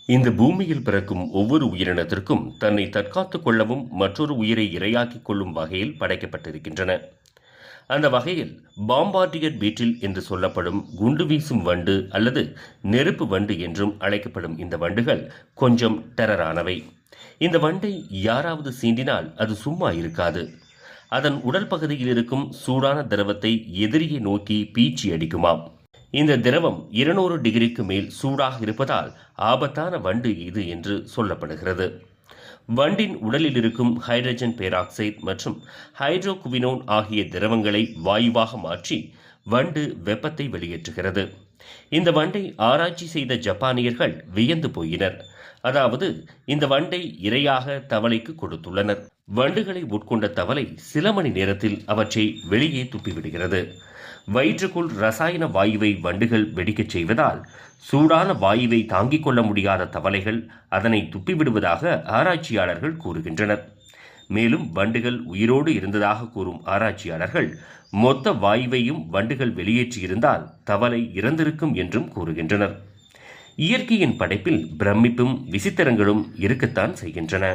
இந்த பூமியில் பிறக்கும் ஒவ்வொரு உயிரினத்திற்கும் தன்னை தற்காத்துக் கொள்ளவும் மற்றொரு உயிரை இரையாக்கிக் கொள்ளும் வகையில் படைக்கப்பட்டிருக்கின்றன. அந்த வகையில் பாம்பார்டியர் பீட்டில் என்று சொல்லப்படும் குண்டு வீசும் வண்டு அல்லது நெருப்பு வண்டு என்றும் அழைக்கப்படும் இந்த வண்டுகள் கொஞ்சம் டெரரானவை. இந்த வண்டை யாராவது சீண்டினால் அது சும்மா இருக்காது. அதன் உடல் பகுதியில் இருக்கும் சூடான திரவத்தை எதிரியை நோக்கி பீச்சி அடிக்குமாம். இந்த திரவம் 200 டிகிரிக்கு மேல் சூடாக இருப்பதால் ஆபத்தான வண்டு இது என்று சொல்லப்படுகிறது. வண்டின் உடலில் இருக்கும் ஹைட்ரஜன் பெராக்சைடு மற்றும் ஹைட்ரோகுவினோன் ஆகிய திரவங்களை வாயுவாக மாற்றி வண்டு வெப்பத்தை வெளியேற்றுகிறது. இந்த வண்டை ஆராய்ச்சி செய்த ஜப்பானியர்கள் வியந்து போயினர். அதாவது இந்த வண்டை இரையாக தவளைக்கு கொடுத்துள்ளனர். வண்டுகளை உட்கொண்ட தவளை சில மணி நேரத்தில் அவற்றை வெளியே துப்பிவிடுகிறது. வயிற்றுக்குள் ரசாயன வாயுவை வண்டுகள் வெடிக்கச் செய்வதால் சூடான வாயுவை தாங்கிக் கொள்ள முடியாத தவளைகள் அதனை துப்பிவிடுவதாக ஆராய்ச்சியாளர்கள் கூறுகின்றனர். மேலும் வண்டுகள் உயிரோடு இருந்ததாக கூறும் ஆராய்ச்சியாளர்கள் மொத்த வாயுவையும் வண்டுகள் வெளியேற்றியிருந்தால் தவளை இறந்திருக்கும் என்றும் கூறுகின்றனர். இயற்கையின் படைப்பில் பிரமிப்பும் விசித்திரங்களும் இருக்கத்தான் செய்கின்றன.